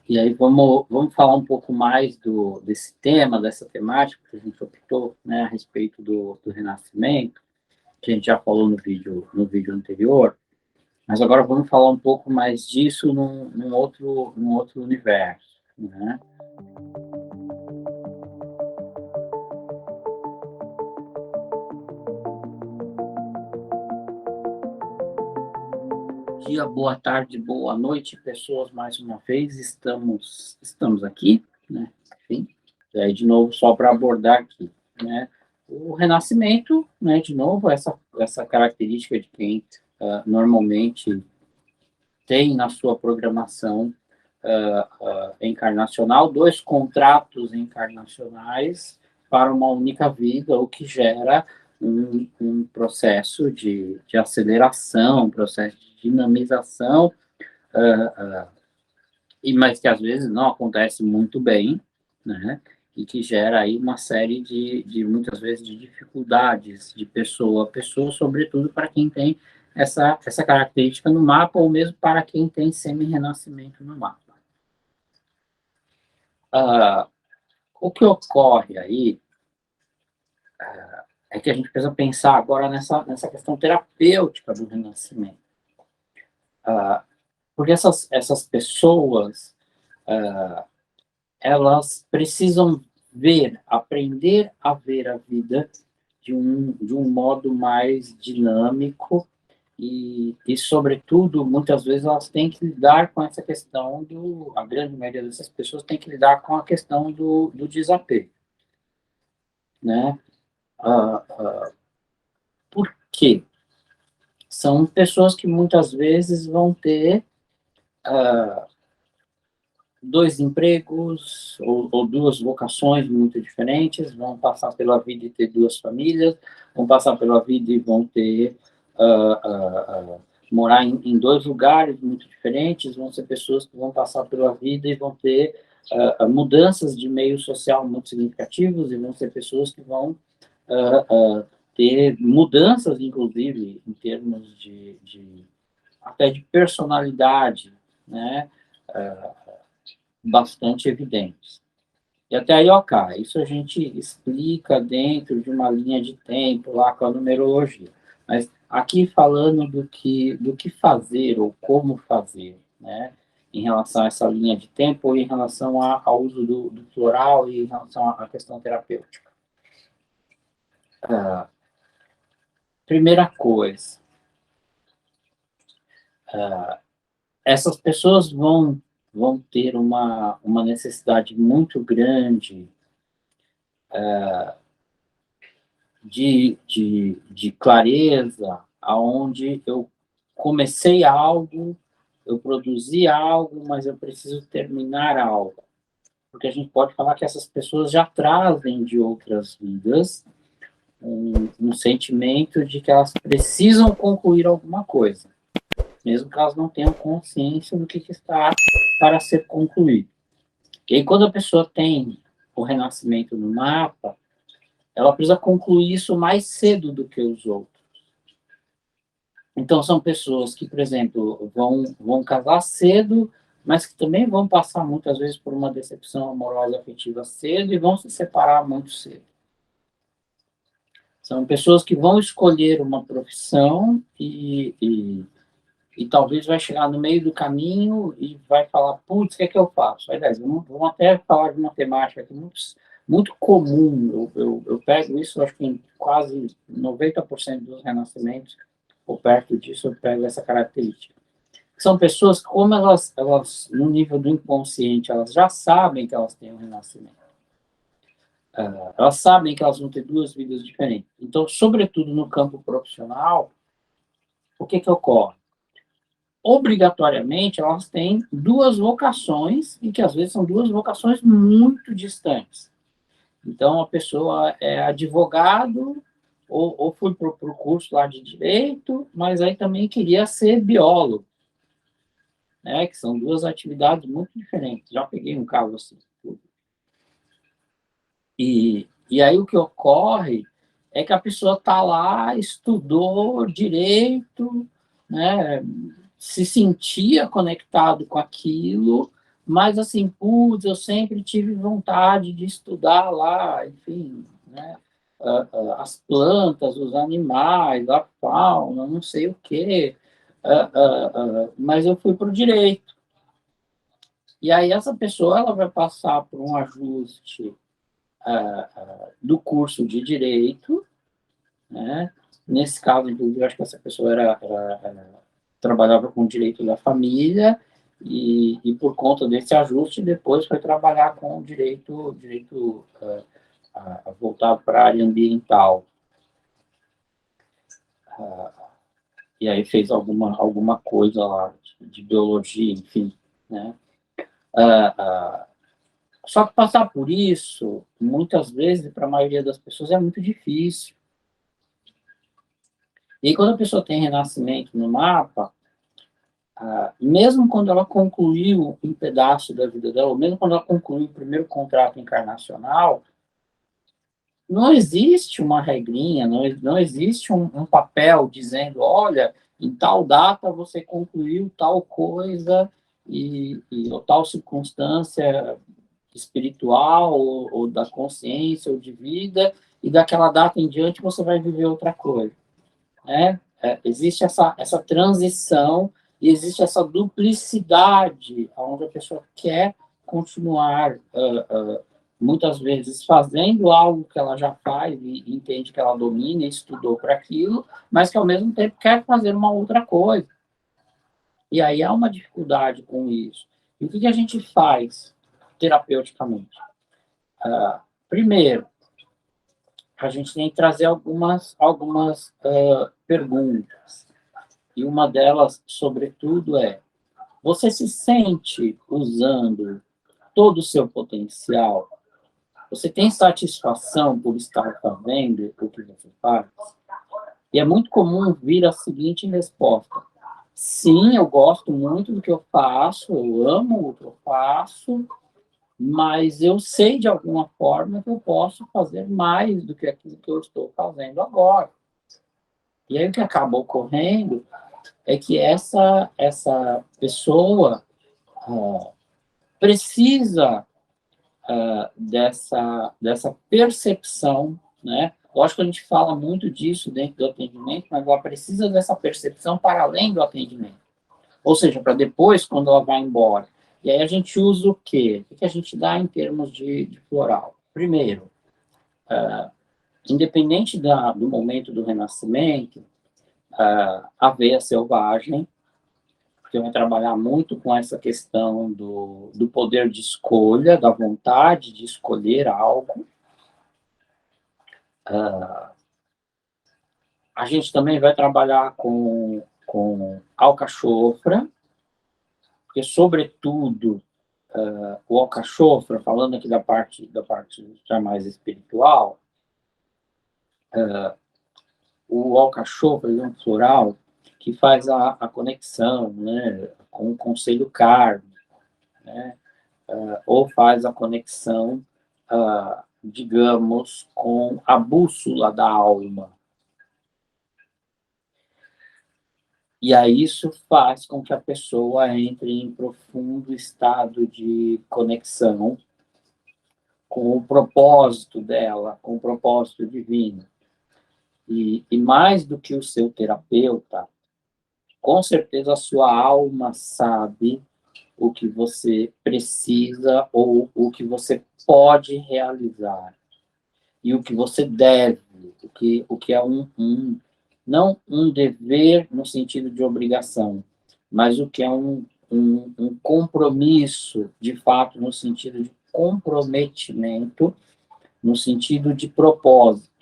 E aí vamos falar um pouco mais desse tema, dessa temática que a gente optou, né, a respeito do Renascimento, que a gente já falou no vídeo anterior, mas agora vamos falar um pouco mais disso num outro universo, né? Dia, boa tarde, boa noite, pessoas, mais uma vez, estamos aqui, né, enfim, e aí, de novo, só para abordar aqui, né, o Renascimento, né, de novo, essa característica de quem normalmente tem na sua programação encarnacional 2 contratos encarnacionais para uma única vida, o que gera um processo de aceleração, um processo de dinamização, mas que às vezes não acontece muito bem, né? E que gera aí uma série muitas vezes, de dificuldades de pessoa a pessoa, sobretudo para quem tem essa característica no mapa, ou mesmo para quem tem semi-renascimento no mapa. O que ocorre aí é que a gente precisa pensar agora nessa questão terapêutica do renascimento. Porque essas pessoas, elas precisam aprender a ver a vida de um modo mais dinâmico e, sobretudo, muitas vezes elas têm que lidar com essa questão a grande maioria dessas pessoas tem que lidar com a questão do desapego, né? Por quê? São pessoas que muitas vezes vão ter 2 empregos ou 2 vocações muito diferentes, vão passar pela vida e ter 2 famílias, vão passar pela vida e vão ter morar em 2 lugares muito diferentes, vão ser pessoas que vão passar pela vida e vão ter mudanças de meio social muito significativos, e vão ser pessoas que vão ter mudanças, inclusive, em termos até de personalidade, né, bastante evidentes. E até aí, ok, isso a gente explica dentro de uma linha de tempo, lá com a numerologia. Mas aqui falando do que fazer ou como fazer, né, em relação a essa linha de tempo, ou em relação ao uso do plural e em relação à questão terapêutica. Primeira coisa, essas pessoas vão ter uma necessidade muito grande de clareza, aonde eu comecei algo, eu produzi algo, mas eu preciso terminar algo. Porque a gente pode falar que essas pessoas já trazem de outras vidas um sentimento de que elas precisam concluir alguma coisa, mesmo que elas não tenham consciência do que está para ser concluído. E aí, quando a pessoa tem o renascimento no mapa, ela precisa concluir isso mais cedo do que os outros. Então, são pessoas que, por exemplo, vão casar cedo, mas que também vão passar muitas vezes por uma decepção amorosa afetiva cedo e vão se separar muito cedo. São pessoas que vão escolher uma profissão e talvez vai chegar no meio do caminho e vai falar, putz, o que é que eu faço? Aliás, vamos até falar de uma temática aqui muito comum, eu pego isso, acho que em quase 90% dos renascimentos, ou perto disso, eu pego essa característica. São pessoas que, como elas, no nível do inconsciente, elas já sabem que elas têm um renascimento. Elas sabem que elas vão ter 2 vidas diferentes. Então, sobretudo no campo profissional, o que ocorre? Obrigatoriamente, elas têm 2 vocações, e que às vezes são 2 vocações muito distantes. Então, a pessoa é advogado, ou foi para o curso lá de direito, mas aí também queria ser biólogo, né? Que são 2 atividades muito diferentes. Já peguei um caso assim. E aí o que ocorre é que a pessoa está lá, estudou direito, né? Se sentia conectado com aquilo, Mas, assim, putz, eu sempre tive vontade de estudar lá, enfim, né? As plantas, os animais, a fauna, não sei o quê. Mas eu fui para o direito. E aí essa pessoa ela vai passar por um ajuste do curso de direito, né? Nesse caso, inclusive, eu acho que essa pessoa trabalhava com direito da família e por conta desse ajuste, depois foi trabalhar com direito voltado para a área ambiental. E aí fez alguma coisa lá de biologia, enfim, né? Só que passar por isso, muitas vezes, para a maioria das pessoas, é muito difícil. E aí, quando a pessoa tem renascimento no mapa, mesmo quando ela concluiu um pedaço da vida dela, ou mesmo quando ela concluiu o primeiro contrato encarnacional, não existe uma regrinha, não existe um papel dizendo, olha, em tal data você concluiu tal coisa ou tal circunstância espiritual ou da consciência ou de vida, e daquela data em diante você vai viver outra coisa, né? Existe essa transição e existe essa duplicidade, onde a pessoa quer continuar, muitas vezes, fazendo algo que ela já faz e entende que ela domina e estudou para aquilo, mas que, ao mesmo tempo, quer fazer uma outra coisa. E aí há uma dificuldade com isso. E o que a gente faz terapeuticamente? Primeiro, a gente tem que trazer algumas perguntas. E uma delas, sobretudo, é: você se sente usando todo o seu potencial? Você tem satisfação por estar fazendo o que você faz? E é muito comum vir a seguinte resposta: sim, eu gosto muito do que eu faço, eu amo o que eu faço, mas eu sei de alguma forma que eu posso fazer mais do que aquilo que eu estou fazendo agora. E aí o que acaba ocorrendo é que essa pessoa precisa dessa percepção, né? Lógico que a gente fala muito disso dentro do atendimento, mas ela precisa dessa percepção para além do atendimento. Ou seja, para depois, quando ela vai embora. E aí a gente usa o quê? O que a gente dá em termos de floral? Primeiro, independente do momento do renascimento, a aveia selvagem, que vai trabalhar muito com essa questão do poder de escolha, da vontade de escolher algo. A gente também vai trabalhar com alcachofra, porque, sobretudo, o alcachofra, falando aqui da parte já mais espiritual, o alcachofra é um floral que faz a conexão, né, com o conselho kármico, né, ou faz a conexão, digamos, com a bússola da alma. E aí isso faz com que a pessoa entre em profundo estado de conexão com o propósito dela, com o propósito divino. E mais do que o seu terapeuta, com certeza a sua alma sabe o que você precisa ou o que você pode realizar e o que você deve, o que é não um dever no sentido de obrigação, mas o que é um compromisso, de fato, no sentido de comprometimento, no sentido de propósito.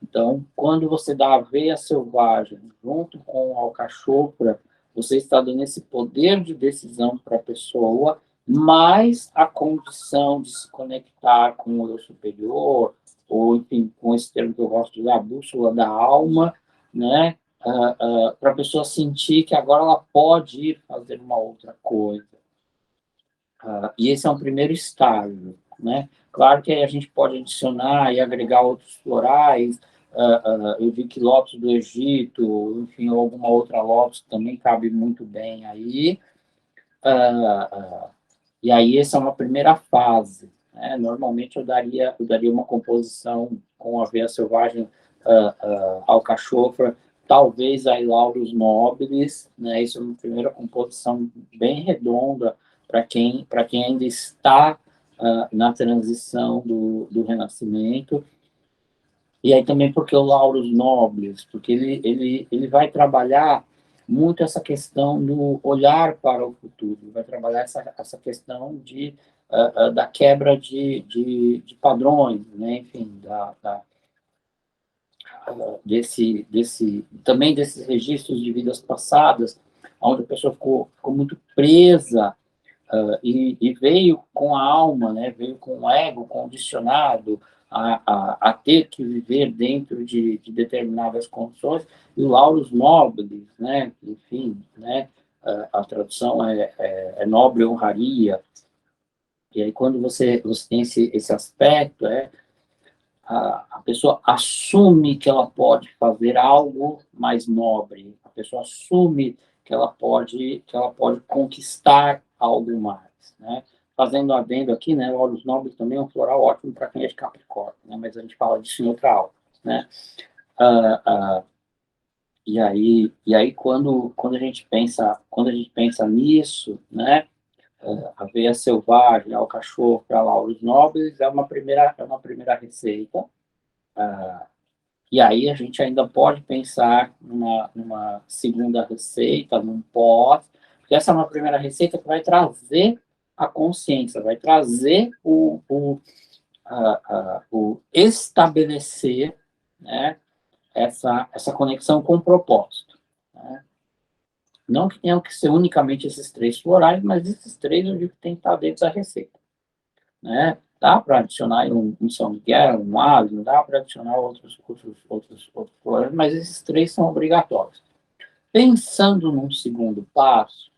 Então, quando você dá a veia selvagem junto com a alcachofra, você está dando esse poder de decisão para a pessoa, mais a condição de se conectar com o eu superior, ou, enfim, com esse termo que eu gosto de usar, a bússola da alma, né? Para a pessoa sentir que agora ela pode ir fazer uma outra coisa. E esse é um primeiro estágio, né? Claro que a gente pode adicionar e agregar outros florais. Eu vi que lótus do Egito, enfim, ou alguma outra lótus também cabe muito bem aí. E aí essa é uma primeira fase, né? Normalmente eu daria uma composição com aveia selvagem, alcachofra, talvez aí Laurus nobilis, né? Isso é uma primeira composição bem redonda para quem ainda está na transição do Renascimento. E aí também porque o Laurus nobilis, porque ele vai trabalhar muito essa questão do olhar para o futuro, vai trabalhar essa questão da quebra de padrões, né? Enfim, também desses registros de vidas passadas, onde a pessoa ficou muito presa e veio com a alma, né, veio com o ego condicionado a ter que viver dentro de determinadas condições, e o Laurus Nobilis, né, enfim, né, a tradução é nobre honraria, e aí quando você tem esse aspecto, a pessoa assume que ela pode fazer algo mais nobre, a pessoa assume que ela pode conquistar algo mais, né? Fazendo adendo aqui, né, o Horus Nobre também é um floral ótimo para quem é de Capricórnio, né? Mas a gente fala disso em outra aula, né? Ah, ah, e aí quando a gente pensa nisso, né, aveia selvagem, alcachofra para Lauros Nobres é uma primeira receita. E aí a gente ainda pode pensar numa segunda receita, num pós, porque essa é uma primeira receita que vai trazer a consciência, vai trazer o estabelecer, né, essa conexão com o propósito. Né? Não que tenham que ser unicamente esses três florais, mas esses três eu digo que tem que estar dentro da receita. Né? Dá para adicionar um São Miguel, um alho, dá para adicionar outros florais, mas esses três são obrigatórios. Pensando num segundo passo,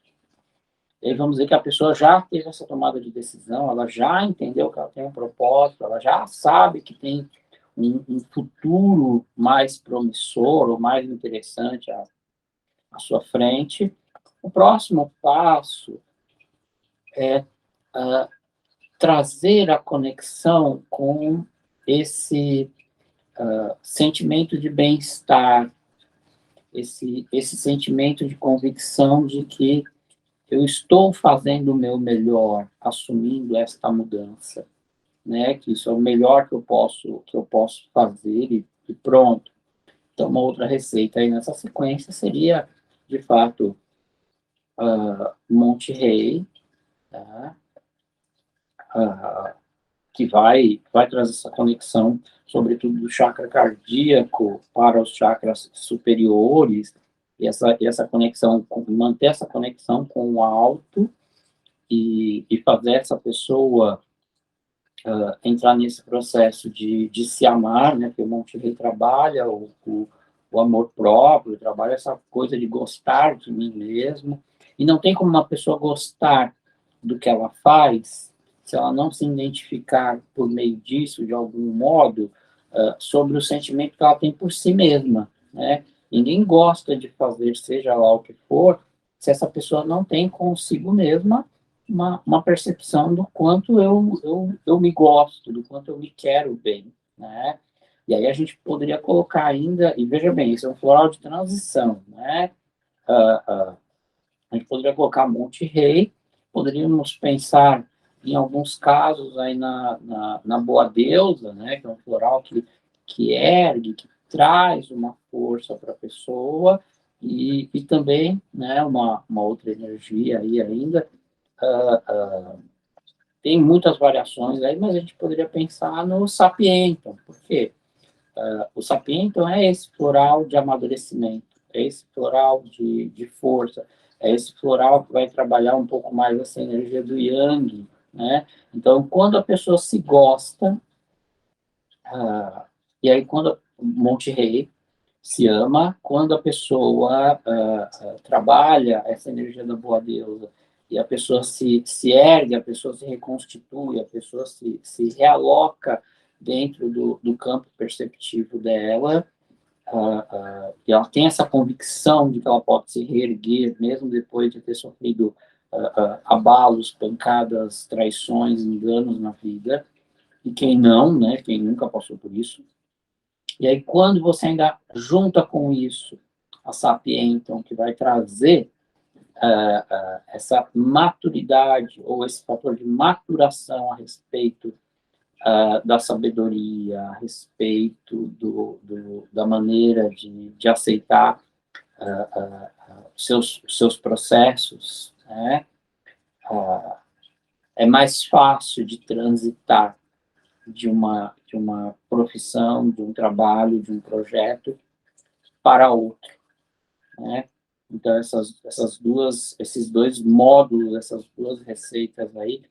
aí vamos dizer que a pessoa já teve essa tomada de decisão, ela já entendeu que ela tem um propósito, ela já sabe que tem um futuro mais promissor ou mais interessante à sua frente. O próximo passo é uh, trazer a conexão com esse sentimento de bem-estar, esse sentimento de convicção de que eu estou fazendo o meu melhor, assumindo esta mudança, né? Que isso é o melhor que eu posso fazer e pronto. Então, uma outra receita aí nessa sequência seria, de fato, Monte Rei, tá? Que vai trazer essa conexão, sobretudo do chakra cardíaco para os chakras superiores, e essa conexão, manter essa conexão com o alto e fazer essa pessoa entrar nesse processo de se amar, né, que o Monte Rei trabalha o amor próprio, trabalha essa coisa de gostar de mim mesmo, e não tem como uma pessoa gostar do que ela faz se ela não se identificar por meio disso, de algum modo, sobre o sentimento que ela tem por si mesma, né? Ninguém gosta de fazer, seja lá o que for, se essa pessoa não tem consigo mesma uma percepção do quanto eu me gosto, do quanto eu me quero bem, né? E aí a gente poderia colocar ainda, e veja bem, isso é um floral de transição, né? A gente poderia colocar Monte Rei, poderíamos pensar em alguns casos aí na Boa Deusa, né? Que é um floral que ergue, que traz uma força para a pessoa, e também, né, uma outra energia aí ainda, tem muitas variações aí, mas a gente poderia pensar no Sapientum. Por quê? O Sapientum é esse floral de amadurecimento, é esse floral de força, é esse floral que vai trabalhar um pouco mais essa energia do Yang, né? Então, quando a pessoa se gosta, e aí quando Monte Rei se ama, quando a pessoa trabalha essa energia da boa deusa e a pessoa se ergue, a pessoa se reconstitui, a pessoa se realoca dentro do campo perceptivo dela, e ela tem essa convicção de que ela pode se reerguer, mesmo depois de ter sofrido abalos, pancadas, traições, enganos na vida, e quem não, né, quem nunca passou por isso. E aí, quando você ainda junta com isso a sapiência, que vai trazer essa maturidade, ou esse fator de maturação a respeito da sabedoria, a respeito da maneira de aceitar seus processos, né? É mais fácil de transitar de uma profissão, de um trabalho, de um projeto para outro, né? Então, esses dois módulos, essas duas receitas aí,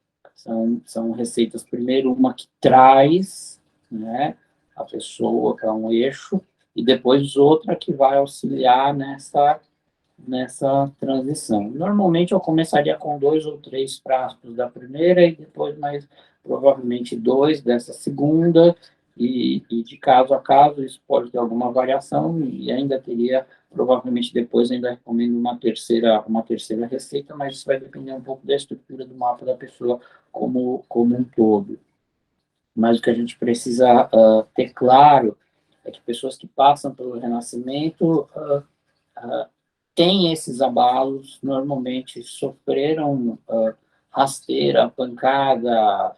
são receitas, primeiro, uma que traz, né, a pessoa para um eixo, e depois outra que vai auxiliar nessa transição. Normalmente, eu começaria com 2 ou 3 frascos da primeira, e depois mais provavelmente 2 dessa segunda, e de caso a caso, isso pode ter alguma variação, e ainda teria, provavelmente depois ainda recomendo uma terceira receita, mas isso vai depender um pouco da estrutura do mapa da pessoa como um todo. Mas o que a gente precisa ter claro é que pessoas que passam pelo renascimento têm esses abalos, normalmente sofreram rasteira, pancada,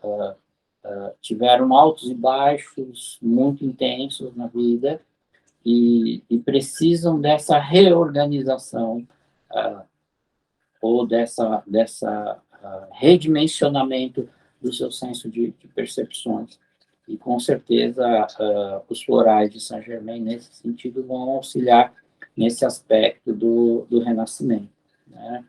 tiveram altos e baixos muito intensos na vida, e precisam dessa reorganização ou dessa redimensionamento do seu senso de percepções. E, com certeza, os florais de Saint-Germain, nesse sentido, vão auxiliar nesse aspecto do renascimento, né?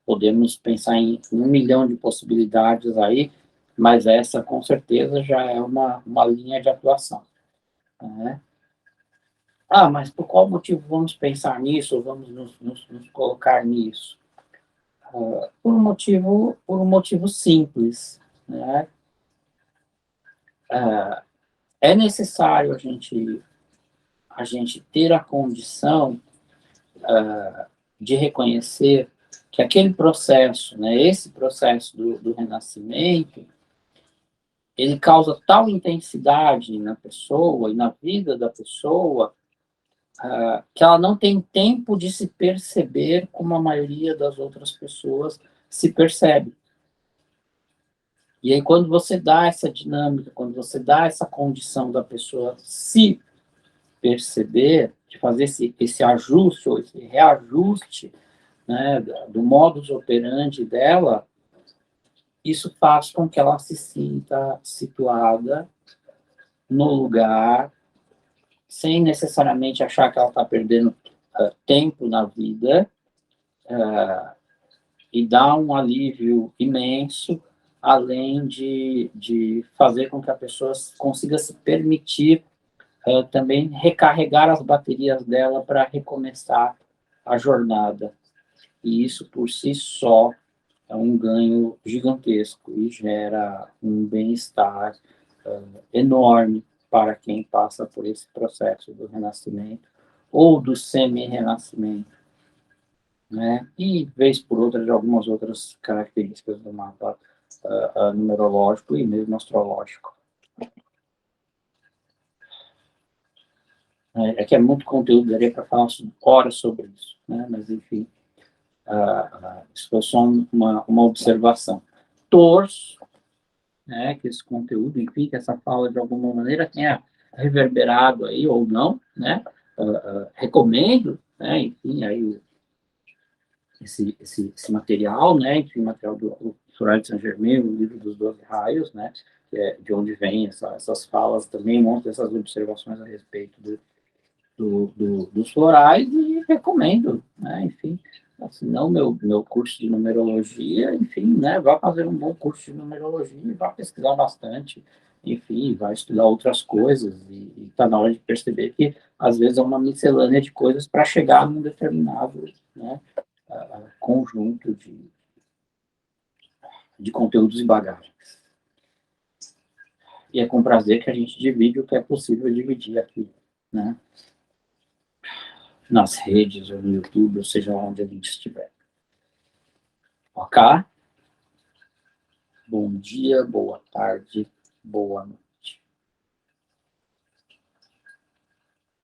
Podemos pensar em 1 milhão de possibilidades aí, mas essa, com certeza, já é uma linha de atuação, né? Mas por qual motivo vamos pensar nisso, ou vamos nos colocar nisso? Por um motivo simples, né? É necessário a gente ter a condição de reconhecer que aquele processo, né, esse processo do renascimento, ele causa tal intensidade na pessoa e na vida da pessoa, que ela não tem tempo de se perceber como a maioria das outras pessoas se percebe. E aí, quando você dá essa dinâmica, quando você dá essa condição da pessoa se perceber, de fazer esse ajuste ou esse reajuste, né, do modus operandi dela, isso faz com que ela se sinta situada no lugar, sem necessariamente achar que ela está perdendo tempo na vida, e dá um alívio imenso, além de fazer com que a pessoa consiga se permitir também recarregar as baterias dela para recomeçar a jornada. E isso, por si só, é um ganho gigantesco e gera um bem-estar enorme para quem passa por esse processo do renascimento ou do semi-renascimento, né? E, vez por outra, de algumas outras características do mapa numerológico e mesmo astrológico. É que é muito conteúdo, daria para falar horas sobre isso, né? Mas, enfim, isso foi só uma observação. Torço, né, que esse conteúdo, enfim, que essa fala, de alguma maneira, tenha reverberado aí, ou não, né? Recomendo, né, enfim, aí esse material, né, enfim, material do Florais de Saint-Germain, o livro dos 12 raios, né, que é de onde vem essas falas também, monta essas observações a respeito dos florais, e recomendo, né, enfim, se não meu curso de numerologia, enfim, né, vá fazer um bom curso de numerologia e vá pesquisar bastante, enfim, vai estudar outras coisas, e está na hora de perceber que, às vezes, é uma miscelânea de coisas para chegar num determinado, né, conjunto de conteúdos e bagagens. E é com prazer que a gente divide o que é possível dividir aqui, né, nas redes, ou no YouTube, ou seja, onde a gente estiver. Ok? Bom dia, boa tarde, boa noite.